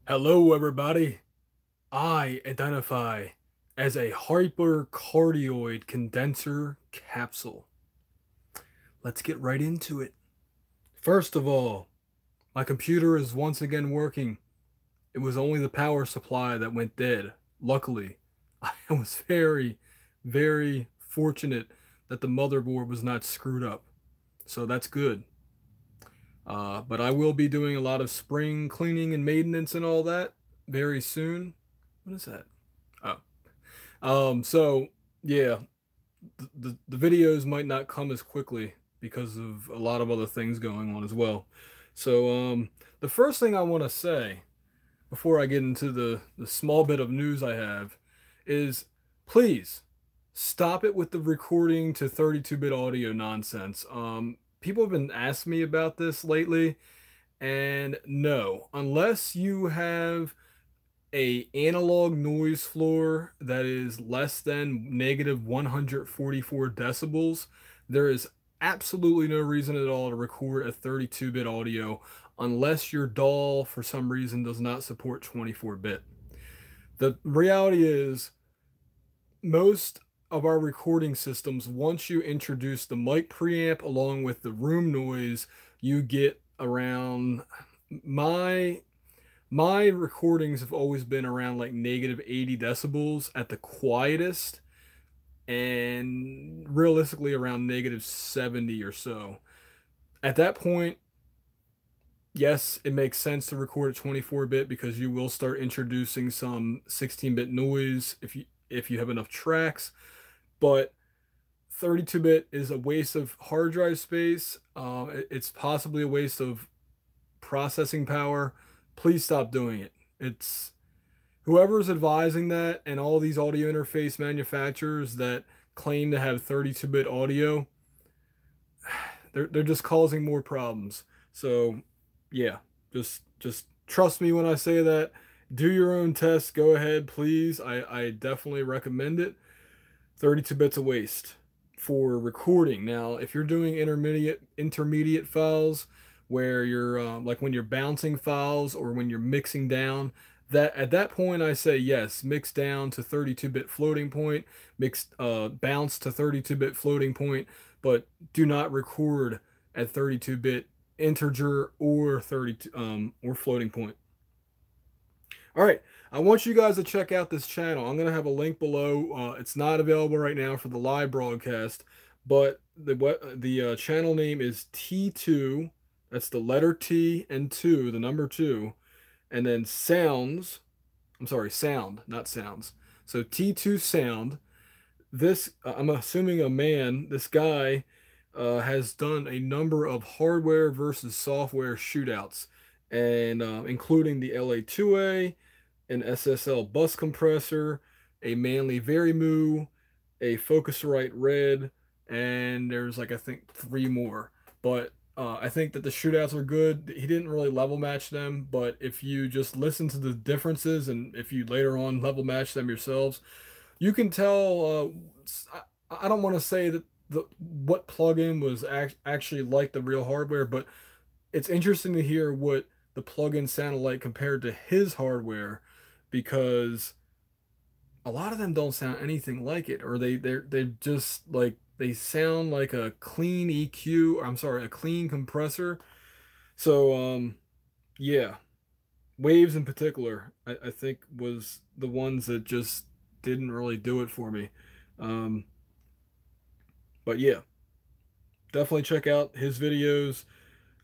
Hello, everybody. I identify as a hypercardioid condenser capsule. Let's get right into it. First of all, my computer is once again working. It was only the power supply that went dead. Luckily, I was very fortunate that the motherboard was not screwed up. So that's good. But I will be doing a lot of spring cleaning and maintenance and all that very soon. What is that? Oh. So yeah, the videos might not come as quickly because of a lot of other things going on as well. So the first thing I want to say before I get into the small bit of news I have is please stop it with the recording to 32-bit audio nonsense. People have been asking me about this lately, and no, unless you have a analog noise floor that is less than negative 144 decibels, there is absolutely no reason at all to record a 32-bit audio unless your DAW for some reason does not support 24-bit. The reality is most of our recording systems, once you introduce the mic preamp along with the room noise, you get around my my recordings have always been around like negative 80 decibels at the quietest, and realistically around negative 70 or so. At that point, yes, it makes sense to record at 24-bit because you will start introducing some 16-bit noise if you have enough tracks, but 32-bit is a waste of hard drive space. It's possibly a waste of processing power. Please stop doing it. It's whoever's advising that and all these audio interface manufacturers that claim to have 32-bit audio, they're just causing more problems. So, yeah, just trust me when I say that. Do your own tests. Go ahead, please. I definitely recommend it. 32 bits a waste for recording. Now, if you're doing intermediate files where you're like when you're bouncing files or when you're mixing down, that at that point I say yes, mix down to 32-bit floating point, mix bounce to 32-bit floating point, but do not record at 32-bit integer or 32 or floating point. All right, I want you guys to check out this channel. I'm gonna have a link below. It's not available right now for the live broadcast, but the channel name is T2. That's the letter T and two, the number two, and then sounds. I'm sorry, sound, not sounds. So T2 sound. This I'm assuming a man. This guy has done a number of hardware versus software shootouts, and including the LA2A, an SSL bus compressor, a Manly Verymoo, a Focusrite Red, and there's like I think three more. But I think that the shootouts are good. He didn't really level match them, but if you just listen to the differences and if you later on level match them yourselves, you can tell. I don't want to say that the what plugin was actually like the real hardware, but it's interesting to hear what the plugin sounded like compared to his hardware, because a lot of them don't sound anything like it, or they just like they sound like a clean EQ, or I'm sorry, a clean compressor. So yeah, Waves in particular, I think was the ones that just didn't really do it for me. Um, but yeah, definitely check out his videos.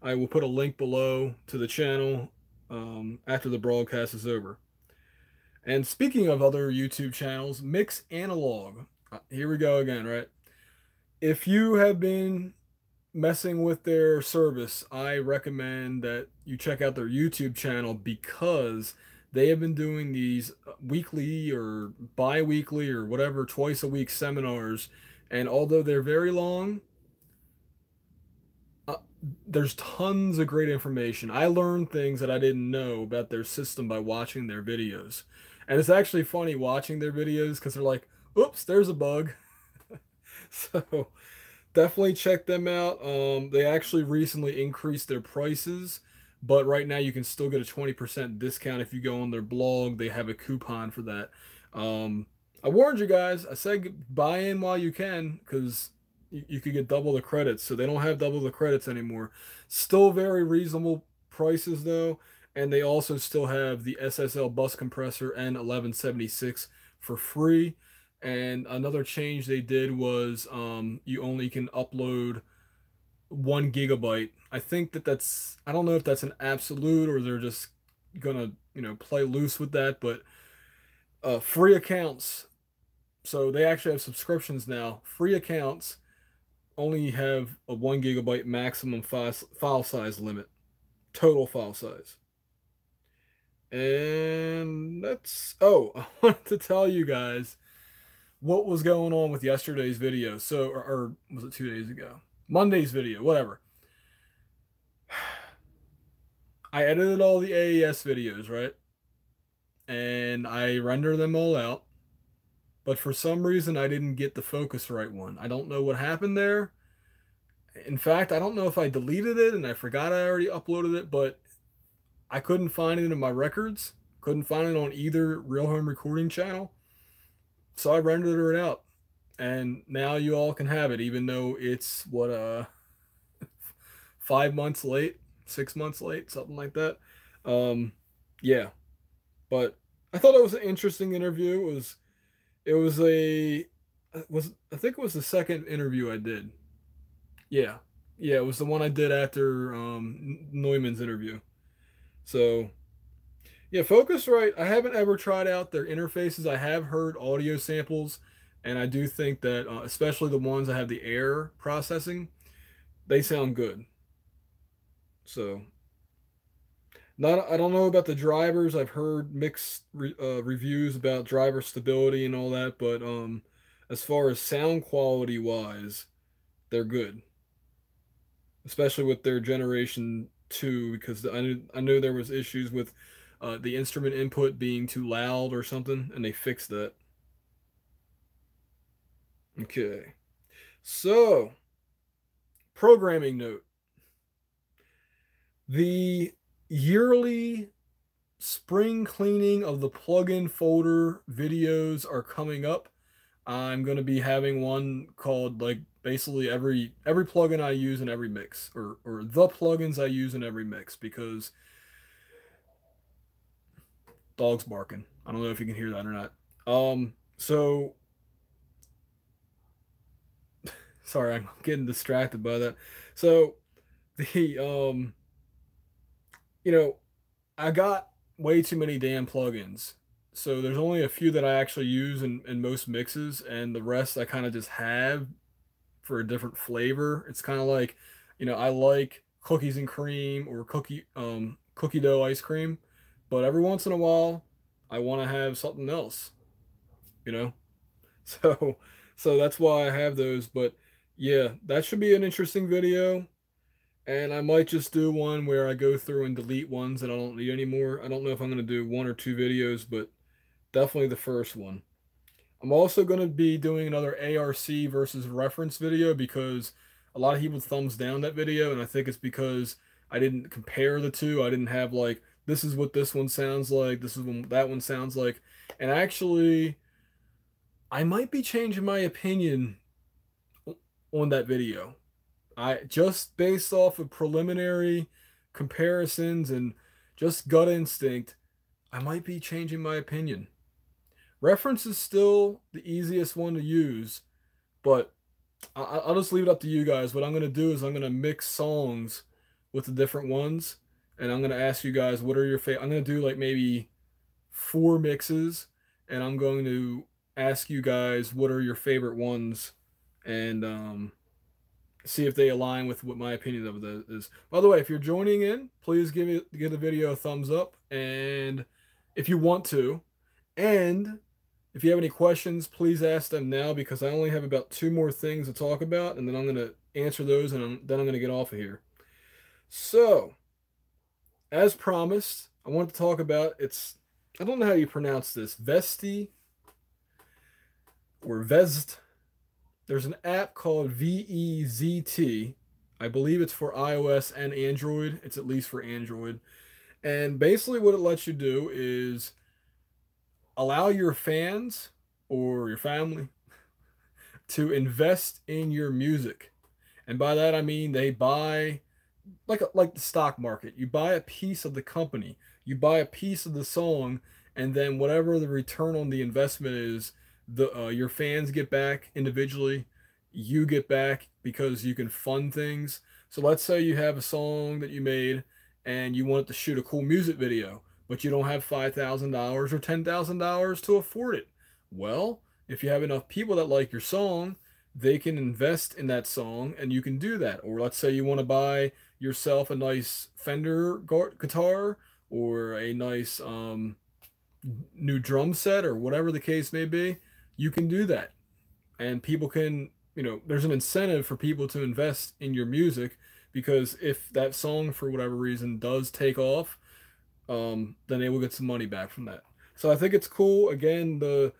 I will put a link below to the channel after the broadcast is over. And speaking of other YouTube channels, Mix Analog. Here we go again, right? If you have been messing with their service, I recommend that you check out their YouTube channel because they have been doing these weekly or bi-weekly or whatever, twice a week seminars. And although they're very long, uh, there's tons of great information. I learned things that I didn't know about their system by watching their videos. And it's actually funny watching their videos because they're like, oops, there's a bug. So definitely check them out. They actually recently increased their prices. but right now you can still get a 20% discount if you go on their blog. They have a coupon for that. I warned you guys. I said buy in while you can, because you could get double the credits. So they don't have double the credits anymore. Still very reasonable prices though, and they also still have the SSL bus compressor and 1176 for free. And another change they did was you only can upload 1 GB. I think that's, I don't know if that's an absolute or they're just gonna, play loose with that, but free accounts. So they actually have subscriptions now. Free accounts only have a 1 GB maximum file size limit, total file size. And that's, oh, I wanted to tell you guys what was going on with yesterday's video. So, or was it 2 days ago? Monday's video, whatever. I edited all the AES videos, right? And I render them all out. But for some reason, I didn't get the Focusrite one. I don't know what happened there. In fact, I don't know if I deleted it and I forgot I already uploaded it, but I couldn't find it in my records. Couldn't find it on either Real Home Recording channel. So I rendered it out. And now you all can have it, even though it's, what, 5 months late, 6 months late, something like that. Yeah. But I thought it was an interesting interview. It was I think it was the second interview I did. Yeah. Yeah, it was the one I did after Neumann's interview. So, yeah, Focusrite, I haven't ever tried out their interfaces. I have heard audio samples, and I do think that, especially the ones that have the air processing, they sound good. So, not, I don't know about the drivers. I've heard mixed reviews about driver stability and all that, but as far as sound quality wise, they're good, especially with their generation 2, because I know there was issues with the instrument input being too loud or something, and they fixed that. Okay, so programming note: the yearly spring cleaning of the plugin folder videos are coming up. I'm going to be having one called, like, basically every plugin I use in every mix, or the plugins I use in every mix, because dog's barking. I don't know if you can hear that or not. So sorry, I'm getting distracted by that. So the you know, I got way too many damn plugins. So there's only a few that I actually use in most mixes, and the rest I kind of just have for a different flavor. It's kind of like, I like cookies and cream or cookie dough ice cream, but every once in a while I want to have something else, you know? So that's why I have those, but yeah, that should be an interesting video. And I might just do one where I go through and delete ones that I don't need anymore. I don't know if I'm going to do 1 or 2 videos, but definitely the first one. I'm also going to be doing another ARC versus reference video, because a lot of people thumbs down that video, and I think it's because I didn't compare the two. I didn't have, like, this is what this one sounds like, this is what that one sounds like. And actually, I might be changing my opinion on that video. I just based off of preliminary comparisons and just gut instinct, I might be changing my opinion. Reference is still the easiest one to use, but I'll just leave it up to you guys. What I'm going to do is I'm going to mix songs with the different ones, and I'm going to ask you guys, what are your favorite? I'm going to do like maybe 4 mixes, and I'm going to ask you guys what are your favorite ones, and see if they align with what my opinion of it is. By the way, if you're joining in, please give the video a thumbs up, and if you want to, and if you have any questions, please ask them now, because I only have about 2 more things to talk about, and then I'm going to answer those, and then I'm going to get off of here. So, as promised, I want to talk about, I don't know how you pronounce this, Vesti or Vezt. There's an app called Vezt. I believe it's for iOS and Android. It's at least for Android. And basically, what it lets you do is allow your fans or your family to invest in your music. And by that, I mean they buy like the stock market. You buy a piece of the company, you buy a piece of the song, and then whatever the return on the investment is, the your fans get back individually, you get back because you can fund things. So let's say you have a song that you made and you want to shoot a cool music video, but you don't have $5,000 or $10,000 to afford it. Well, if you have enough people that like your song, they can invest in that song and you can do that. Or let's say you want to buy yourself a nice Fender guitar or a nice new drum set or whatever the case may be, you can do that. And people can, there's an incentive for people to invest in your music because if that song, for whatever reason, does take off, then they will get some money back from that. So I think it's cool. Again, the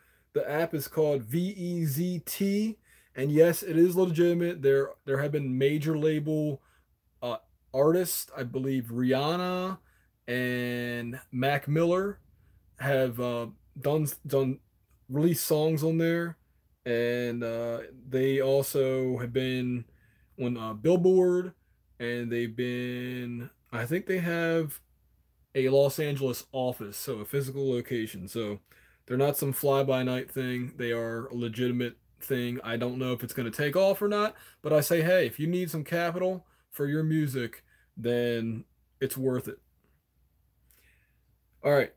app is called VEZT, and yes, it is legitimate. There have been major label uh, artists, I believe Rihanna and Mac Miller have done released songs on there, and they also have been on Billboard, and they've been. I think they have a Los Angeles office, so a physical location. So they're not some fly by night thing. They are a legitimate thing. I don't know if it's going to take off or not, but I say, hey, if you need some capital for your music, then it's worth it. All right.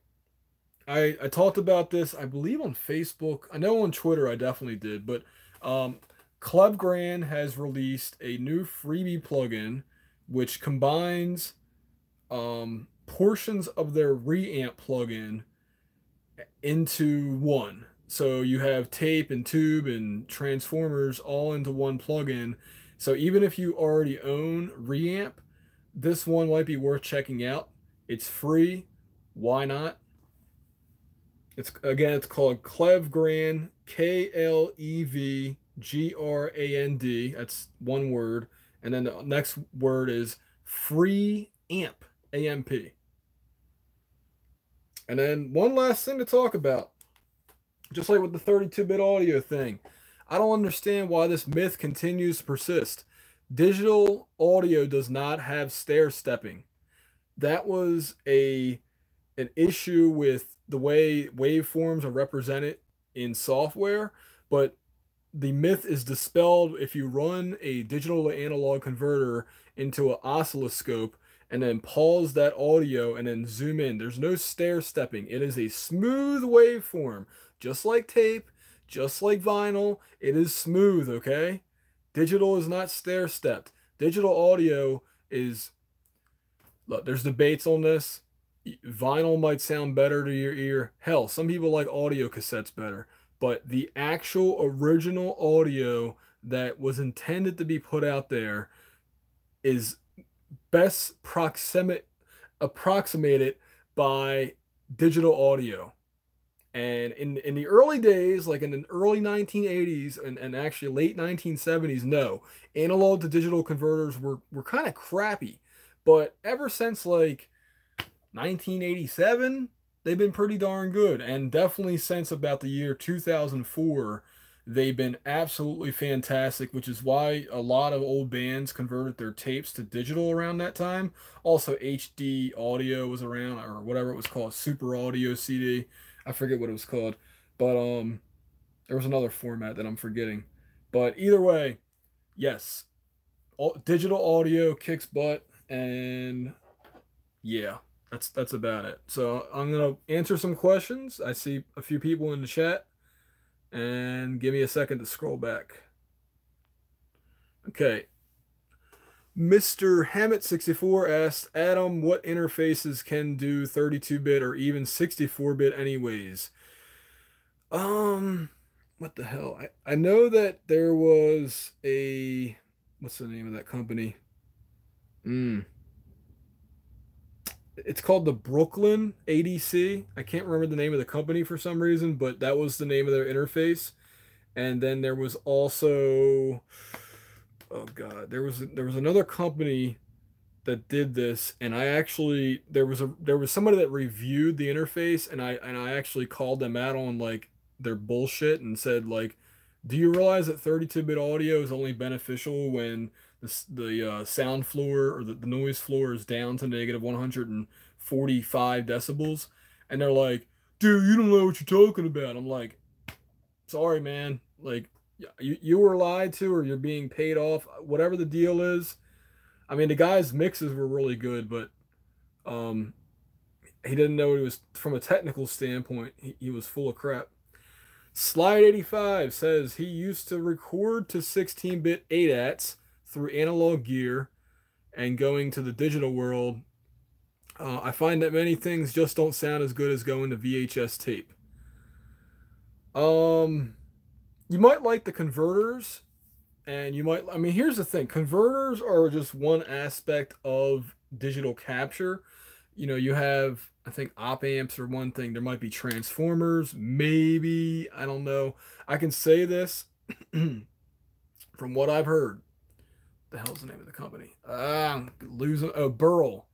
I talked about this, I believe, on Facebook. I know on Twitter I definitely did, but um, Clubgram has released a new freebie plugin which combines portions of their reamp plugin into one. So you have tape and tube and transformers all into one plugin. So even if you already own reamp, this one might be worth checking out. It's free. Why not? It's called Clevgrand, Klevgrand. That's one word. And then the next word is free amp, AMP. And then one last thing to talk about, just like with the 32-bit audio thing. I don't understand why this myth continues to persist. Digital audio does not have stair stepping. That was an issue with the way waveforms are represented in software, but the myth is dispelled if you run a digital to analog converter into an oscilloscope and then pause that audio and then zoom in. There's no stair stepping. It is a smooth waveform, just like tape, just like vinyl. It is smooth, okay? Digital is not stair stepped. Digital audio is, look, there's debates on this. Vinyl might sound better to your ear. Hell, some people like audio cassettes better. But the actual original audio that was intended to be put out there is best approximated by digital audio. And in the early days, like in the early 1980s and actually late 1970s, no, analog to digital converters were kind of crappy. But ever since like 1987, they've been pretty darn good. And definitely since about the year 2004, they've been absolutely fantastic, which is why a lot of old bands converted their tapes to digital around that time. Also, HD audio was around, or whatever it was called, Super Audio CD. I forget what it was called. But there was another format that I'm forgetting. But either way, yes, digital audio kicks butt, and yeah. That's about it. So I'm gonna answer some questions. I see a few people in the chat, and give me a second to scroll back. Okay. Mr. Hammett64 asked, Adam, what interfaces can do 32-bit or even 64-bit anyways? What the hell? I know that there was a, what's the name of that company? It's called the Brooklyn ADC. I can't remember the name of the company for some reason, but that was the name of their interface. And then there was also, oh God, there was another company that did this, and I actually there was somebody that reviewed the interface, and I actually called them out on like their bullshit and said like, do you realize that 32-bit audio is only beneficial when the sound floor or the noise floor is down to negative 145 decibels? And they're like, dude, you don't know what you're talking about. I'm like, sorry, man. Like, you were lied to, or you're being paid off, whatever the deal is. I mean, the guy's mixes were really good, but um, he didn't know he was from a technical standpoint. He was full of crap. Slide 85 says he used to record to 16-bit ADATs through analog gear and going to the digital world. I find that many things just don't sound as good as going to VHS tape. Um, you might like the converters, and you might, I mean, here's the thing. Converters are just one aspect of digital capture. You know, you have, I think, op amps are one thing. There might be transformers, maybe. I don't know. I can say this from what I've heard. The hell's the name of the company? I'm losing. Oh, Burl.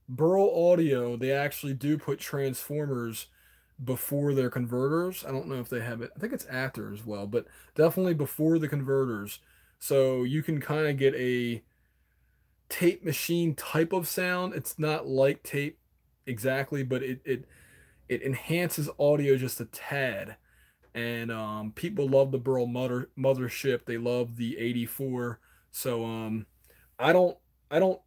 Burl Audio. They actually do put transformers before their converters. I don't know if they have it. I think it's after as well, but definitely before the converters. So you can kind of get a tape machine type of sound. It's not like tape exactly, but it enhances audio just a tad. And people love the Burl mothership. They love the 84. So I don't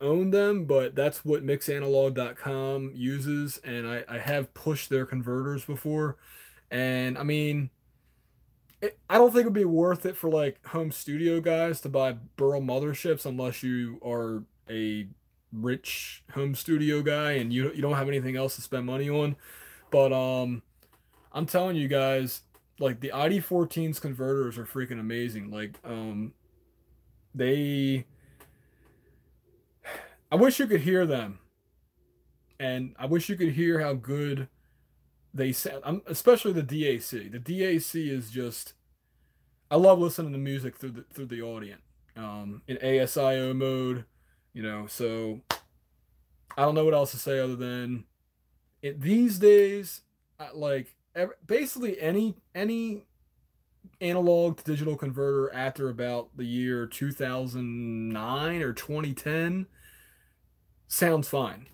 own them, but that's what mixanalog.com uses, and I have pushed their converters before. And I mean, I don't think it would be worth it for like home studio guys to buy Burl motherships unless you are a rich home studio guy and you don't have anything else to spend money on. But I'm telling you guys, like the ID14's converters are freaking amazing. Like they I wish you could hear them, and I wish you could hear how good they sound. Especially the DAC. The DAC is just, I love listening to music through the audience, in ASIO mode, you know. So I don't know what else to say other than these days, like basically any analog to digital converter after about the year 2009 or 2010 sounds fine.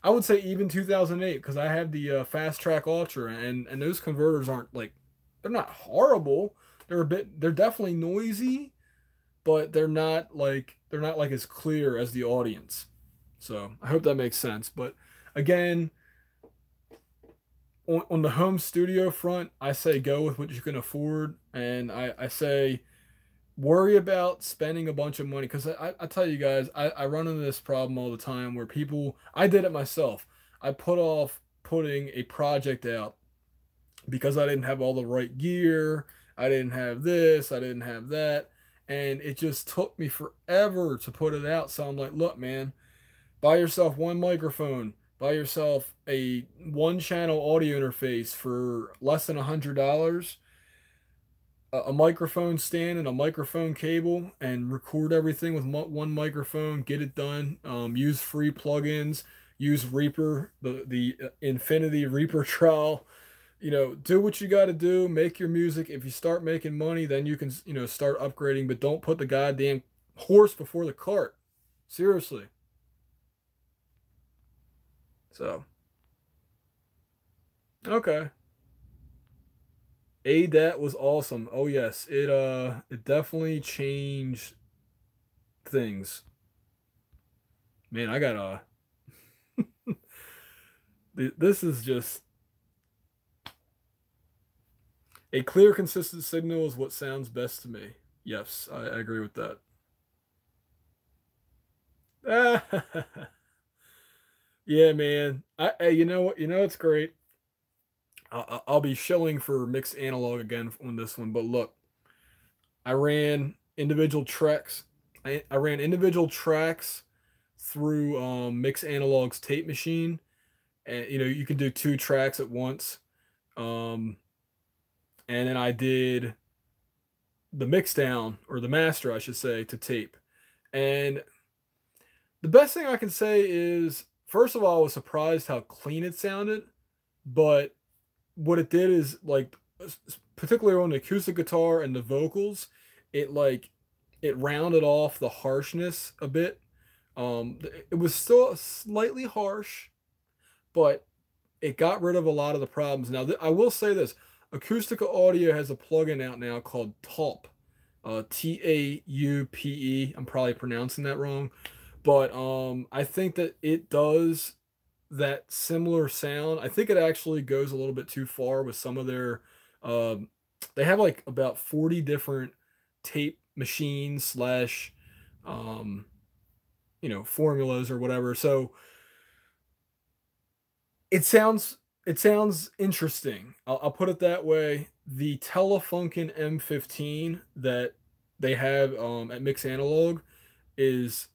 I would say even 2008 because I have the Fast Track Ultra, and those converters aren't like, they're not horrible. They're definitely noisy, but they're not like as clear as the audience. So I hope that makes sense. But again, on the home studio front, I say go with what you can afford, and I say worry about spending a bunch of money because I tell you guys, I run into this problem all the time where people, I did it myself. I put off putting a project out because I didn't have all the right gear. I didn't have this, I didn't have that. And it just took me forever to put it out. So I'm like, look, man, buy yourself one microphone, buy yourself a one channel audio interface for less than $100, a microphone stand and a microphone cable, and record everything with one microphone. Get it done. Use free plugins. Use Reaper, the Infinity Reaper trial. You know, do what you got to do. Make your music. If you start making money, then you can, you know, start upgrading. But don't put the goddamn horse before the cart. Seriously. So, okay. ADAT was awesome. Oh yes, it definitely changed things. Man, I got this is just a clear, consistent signal is what sounds best to me. Yes, I agree with that. Yeah, man. Hey, you know what? You know it's great. I'll be shilling for mixed analog again on this one, but look, I ran individual tracks. I ran individual tracks through Mix Analog's tape machine, and you know you can do two tracks at once. Um, and then I did the mix down, or the master, I should say, to tape. And the best thing I can say is, first of all, I was surprised how clean it sounded, but what it did is, like, particularly on the acoustic guitar and the vocals, it like it rounded off the harshness a bit. It was still slightly harsh, but it got rid of a lot of the problems. Now, I will say this: Acoustica Audio has a plugin out now called Taupe, Taupe. I'm probably pronouncing that wrong, but I think that it does that similar sound. I think it actually goes a little bit too far with some of their. Um, they have like about 40 different tape machines slash, um, formulas or whatever. So it sounds interesting. I'll put it that way. The Telefunken M15 that they have at Mix Analog is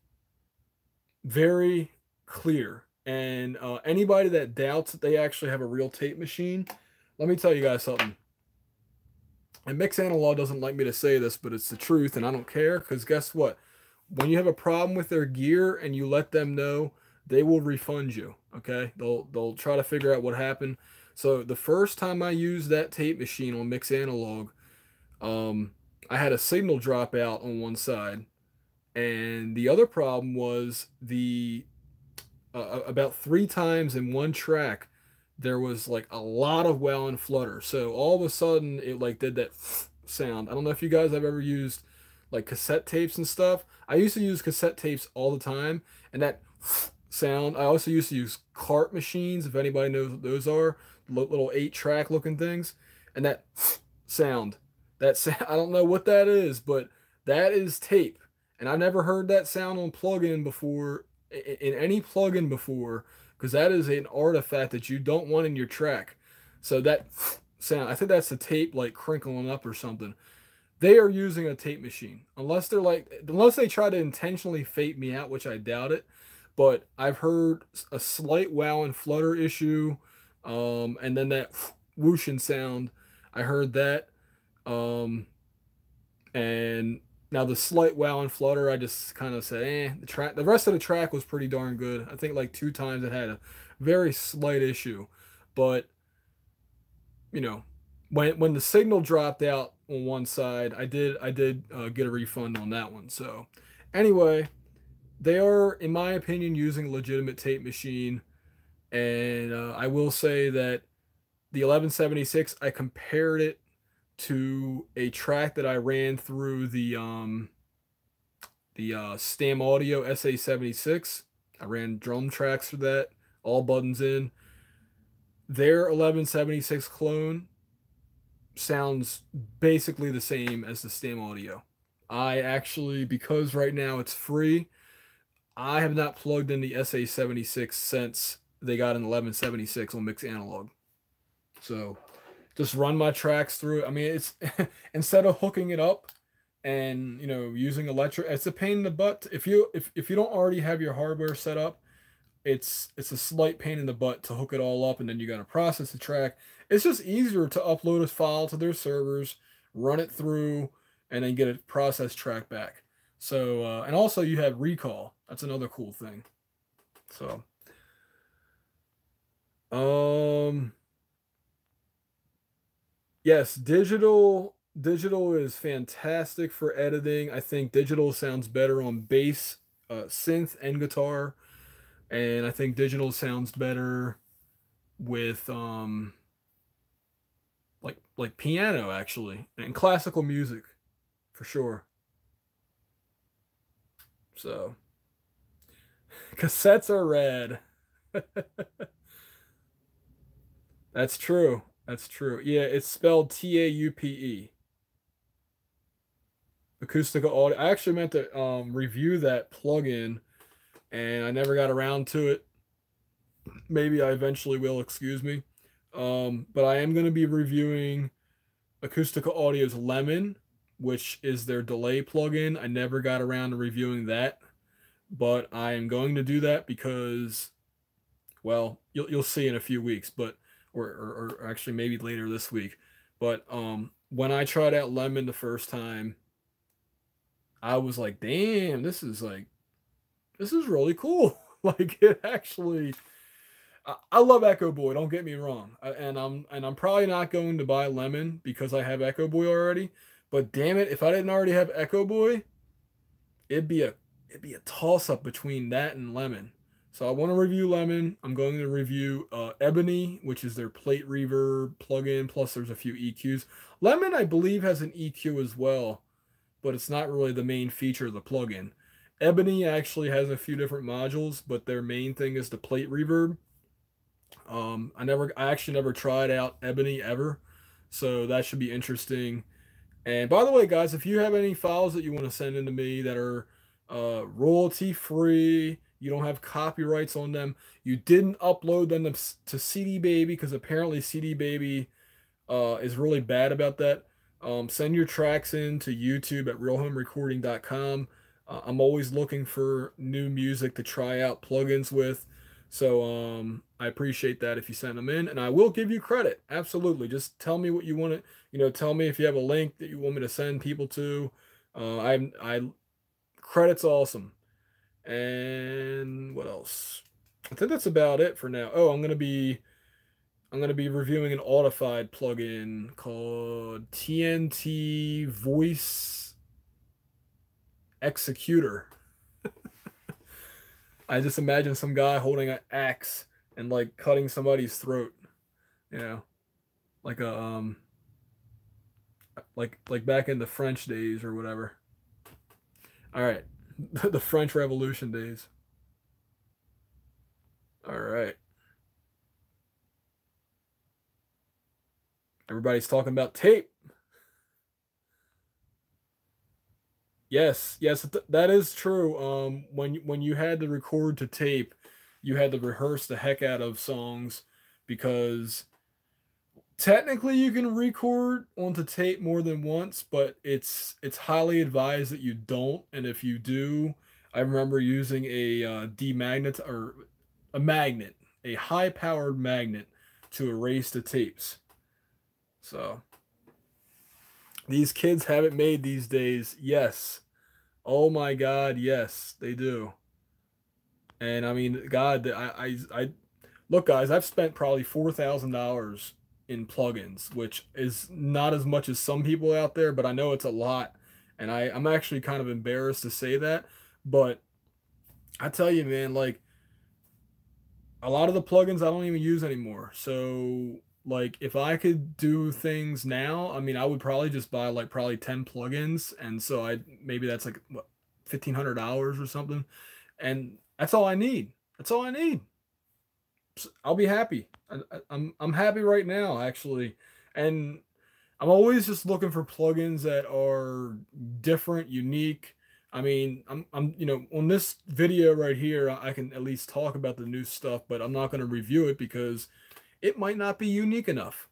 very clear. And anybody that doubts that they actually have a real tape machine, let me tell you guys something. And Mix Analog doesn't like me to say this, but it's the truth, and I don't care, because guess what? When you have a problem with their gear and you let them know, they will refund you. Okay, they'll try to figure out what happened. So the first time I used that tape machine on Mix Analog, um, I had a signal drop out on one side, and the other problem was the about three times in one track there was like a lot of wow and flutter. So all of a sudden it like did that sound. I don't know if you guys have ever used like cassette tapes and stuff. I used to use cassette tapes all the time, and that sound. I also used to use cart machines, if anybody knows what those are, little 8-track looking things, and that sound. That sound, I don't know what that is, but that is tape. And I've never heard that sound on plugin before, in any plugin before, because that is an artifact that you don't want in your track. So that sound, I think that's the tape like crinkling up or something. They are using a tape machine, unless they try to intentionally fake me out, which I doubt it. But I've heard a slight wow and flutter issue, and then that whooshing sound. I heard that, um, and now the slight wow and flutter, I just kind of say, the rest of the track was pretty darn good. I think like two times it had a very slight issue, but you know, when the signal dropped out on one side, I did get a refund on that one. So anyway, they are, in my opinion, using a legitimate tape machine, and I will say that the 1176, I compared it to a track that I ran through the Stam Audio SA76. I ran drum tracks for that, all buttons in. Their 1176 clone sounds basically the same as the Stam Audio. I actually, because right now it's free, I have not plugged in the SA76 since they got an 1176 on Mix Analog. So just run my tracks through it. I mean, it's instead of hooking it up and using electric, it's a pain in the butt. If you don't already have your hardware set up, it's a slight pain in the butt to hook it all up, and then you got to process the track. It's just easier to upload a file to their servers, run it through, and then get a processed track back. So and also you have recall. That's another cool thing. So um yes, digital is fantastic for editing. I think digital sounds better on bass, synth, and guitar, and I think digital sounds better with like piano actually, and classical music for sure. So cassettes are rad. That's true. That's true. Yeah, it's spelled Taupe. Acoustica Audio. I actually meant to review that plugin, and I never got around to it. Maybe I eventually will, excuse me. But I am going to be reviewing Acoustica Audio's Lemon, which is their delay plugin. I never got around to reviewing that, but I am going to do that because, well, you'll see in a few weeks, but or actually maybe later this week. But when I tried out lemon the first time, I was like, damn, this is really cool. Like it actually, I love Echo Boy. Don't get me wrong, and I'm probably not going to buy lemon because I have Echo Boy already. But damn it, if I didn't already have Echo Boy, it'd be a it'd be a toss up between that and lemon. So I want to review lemon. I'm going to review Ebony, which is their plate reverb plugin. Plus, there's a few EQs. Lemon, I believe, has an EQ as well, but it's not really the main feature of the plugin. Ebony actually has a few different modules, but their main thing is the plate reverb. I actually never tried out Ebony ever, so that should be interesting. And by the way, guys, if you have any files that you want to send in to me that are royalty free, you don't have copyrights on them, you didn't upload them to CD Baby because apparently CD Baby is really bad about that. Send your tracks in to YouTube at RealHomeRecording.com. I'm always looking for new music to try out plugins with. So I appreciate that if you send them in, and I will give you credit. Absolutely. Just tell me what you want to, tell me if you have a link that you want me to send people to. I credit's awesome. And what else? I think that's about it for now. Oh, I'm gonna be reviewing an Audified plugin called TNT Voice Executor. I just imagine some guy holding an axe and like cutting somebody's throat, you know, like a like back in the French days or whatever. All right, the French Revolution days. All right, everybody's talking about tape. Yes, yes, that is true. When you had to record to tape, you had to rehearse the heck out of songs because technically you can record onto tape more than once, but it's highly advised that you don't. And if you do, I remember using a demagnet or a magnet, a high-powered magnet to erase the tapes. So these kids have it made these days. Yes. Oh my God, yes, they do. And I mean, God, I look, guys, I've spent probably $4,000 in plugins, which is not as much as some people out there, but I know it's a lot. And I'm actually kind of embarrassed to say that, but I tell you, man, like a lot of the plugins I don't even use anymore. So like if I could do things now, I mean I would probably just buy like probably 10 plugins, and so I maybe that's like what, $1,500 or something. And that's all I need. That's all I need. I'll be happy. I'm happy right now actually. And I'm always just looking for plugins that are different, unique. I mean, on this video right here, I can at least talk about the new stuff, but I'm not going to review it because it might not be unique enough.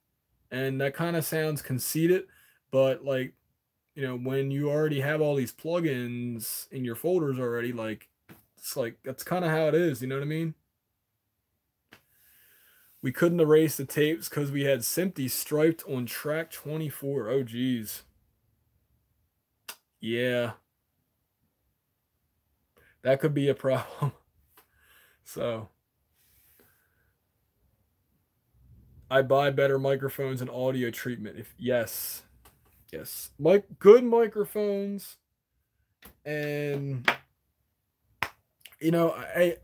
And that kind of sounds conceited, but like, when you already have all these plugins in your folders already, like that's kind of how it is, you know what I mean? We couldn't erase the tapes because we had Simpty striped on track 24. Oh, geez. Yeah, that could be a problem. So I buy better microphones and audio treatment. If yes, yes, good microphones, and I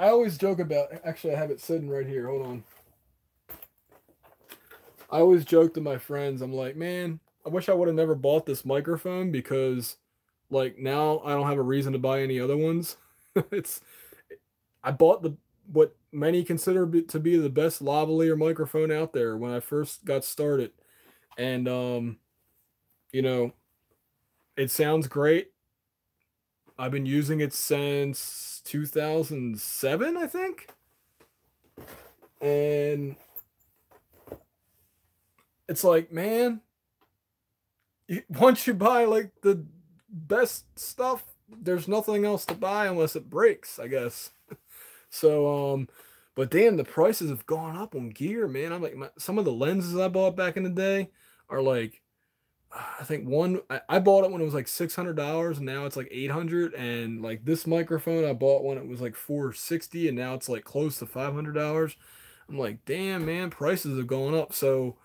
always joke about. Actually, I have it sitting right here. Hold on. I always joke to my friends. I'm like, man, I wish I would have never bought this microphone because, like, now I don't have a reason to buy any other ones. it's I bought what many consider to be the best lavalier microphone out there when I first got started, and you know, it sounds great. I've been using it since 2007, I think, and it's like, man, once you buy like the best stuff, there's nothing else to buy unless it breaks, I guess. So, but damn, the prices have gone up on gear, man. I'm like, some of the lenses I bought back in the day are like I think one I bought it when it was like $600 and now it's like 800. And like this microphone I bought when it was like 460 and now it's like close to $500. I'm like, damn man, prices have gone up. So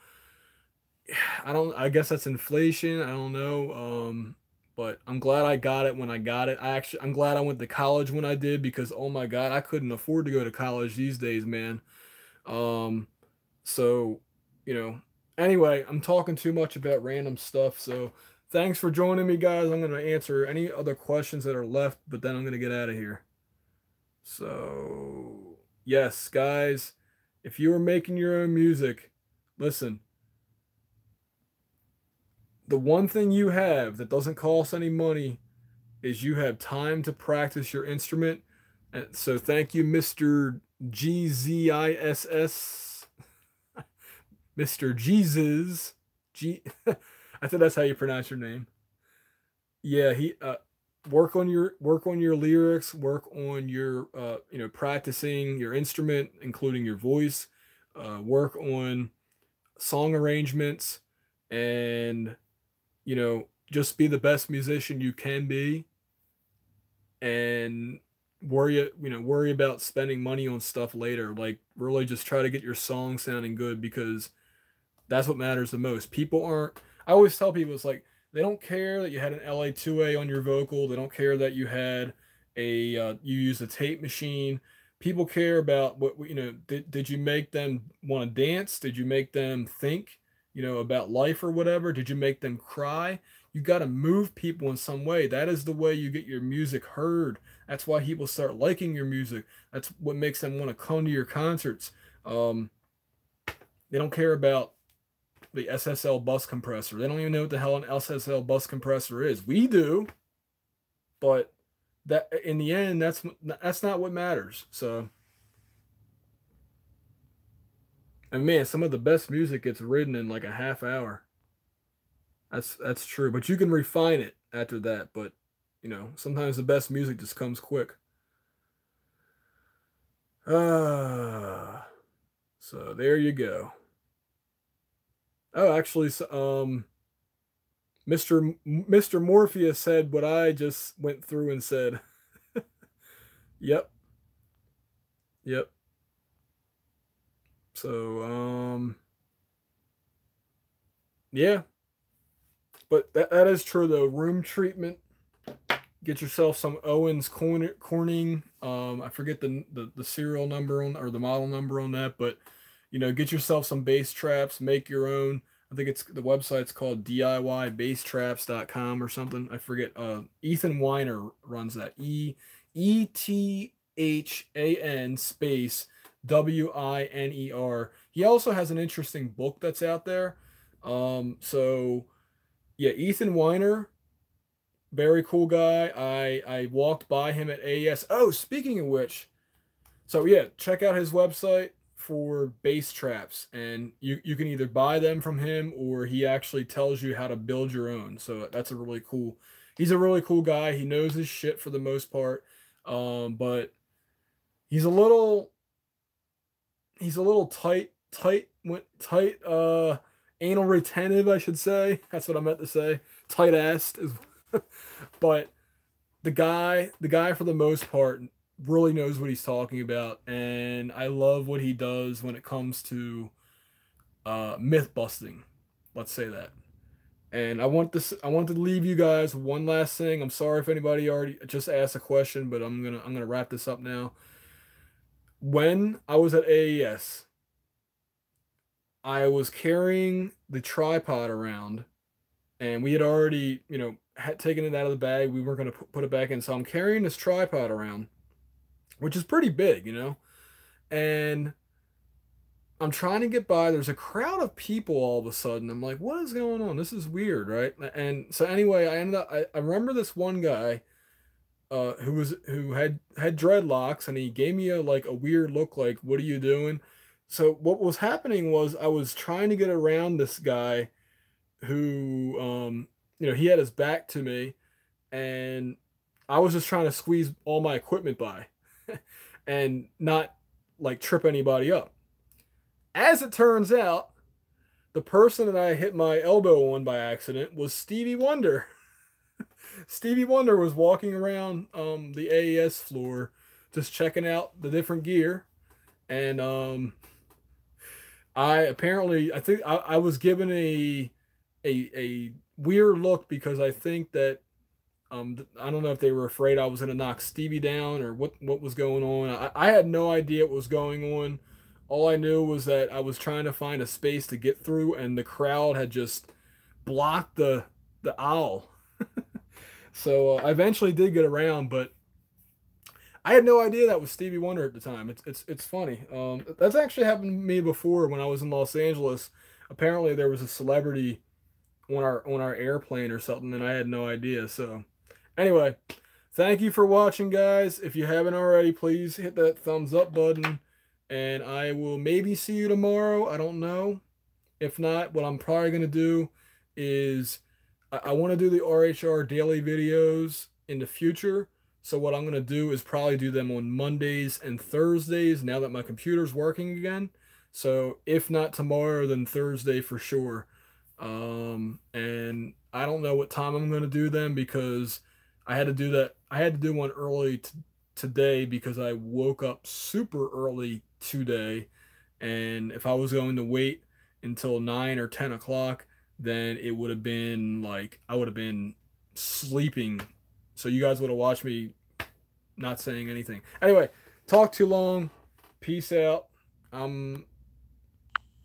I guess that's inflation. I don't know. But I'm glad I got it when I got it. I'm glad I went to college when I did because oh my God, I couldn't afford to go to college these days, man. Um, so, you know, anyway, I'm talking too much about random stuff. So thanks for joining me, guys. I'm going to answer any other questions that are left, but then I'm going to get out of here. So, yes, guys, if you are making your own music, listen, the one thing you have that doesn't cost any money is you have time to practice your instrument. And so thank you, Mr. GZISS, Mr. Jesus. I think that's how you pronounce your name. Yeah, he work on your lyrics, work on your practicing your instrument, including your voice, work on song arrangements, and just be the best musician you can be, and worry about spending money on stuff later. Like really just try to get your song sounding good because that's what matters the most. People aren't, I always tell people it's like they don't care that you had an LA2A on your vocal. They don't care that you had you used a tape machine. People care about did you make them want to dance? Did you make them think, about life or whatever? Did you make them cry? You got to move people in some way. That is the way you get your music heard. That's why people start liking your music. That's what makes them want to come to your concerts. Um, they don't care about the SSL bus compressor. They don't even know what the hell an SSL bus compressor is. We do, but that in the end, that's not what matters. So, and man, some of the best music gets written in like a half hour. That's true, but you can refine it after that. But sometimes the best music just comes quick. So there you go. Oh, actually, Mr. Morpheus said what I just went through and said. Yep, yep. So, yeah, but that is true though. Room treatment. Get yourself some Owens Corning. I forget the serial number on or the model number on that, but get yourself some bass traps. Make your own. I think it's the website's called DIYBassTraps.com or something. I forget. Ethan Weiner runs that. ETHAN space WINER. He also has an interesting book that's out there. So yeah, Ethan Weiner, very cool guy. I walked by him at AES. Oh, speaking of which, so yeah, check out his website for bass traps, and you can either buy them from him or he actually tells you how to build your own. So that's a really cool. He's a really cool guy. He knows his shit for the most part. But he's a little tight, anal retentive, I should say. That's what I meant to say. Tight assed is but the guy for the most part really knows what he's talking about, and I love what he does when it comes to myth busting. Let's say that. And I want to leave you guys with one last thing. I'm sorry if anybody already just asked a question, but I'm gonna wrap this up now. When I was at AES, I was carrying the tripod around, and we had already, had taken it out of the bag. We weren't going to put it back in. So I'm carrying this tripod around, which is pretty big, and I'm trying to get by. There's a crowd of people all of a sudden. I'm like, what is going on? This is weird, right? And so anyway, I remember this one guy who had dreadlocks, and he gave me a weird look, like, what are you doing? So what was happening was I was trying to get around this guy who he had his back to me, and I was just trying to squeeze all my equipment by and not like trip anybody up. As it turns out, The person that I hit my elbow on by accident was Stevie Wonder. Stevie Wonder was walking around the AES floor just checking out the different gear. And I think I was given a weird look because I think that I don't know if they were afraid I was going to knock Stevie down or what was going on. I had no idea what was going on. All I knew was that I was trying to find a space to get through, and the crowd had just blocked the aisle. So I eventually did get around, but I had no idea that was Stevie Wonder at the time. It's funny. That's actually happened to me before when I was in Los Angeles. Apparently there was a celebrity on our airplane or something, and I had no idea. So anyway, thank you for watching, guys. If you haven't already, please hit that thumbs up button, and I will maybe see you tomorrow. I don't know. If not, what I'm probably gonna do is I want to do the RHR daily videos in the future. So what I'm going to do is probably do them on Mondays and Thursdays now that my computer's working again. So if not tomorrow, then Thursday for sure. And I don't know what time I'm going to do them because I had to do that. I had to do one early today because I woke up super early today. And if I was going to wait until 9 or 10 o'clock, then it would have been like I would have been sleeping. So you guys would have watched me not saying anything. Anyway, talk too long. Peace out. I'm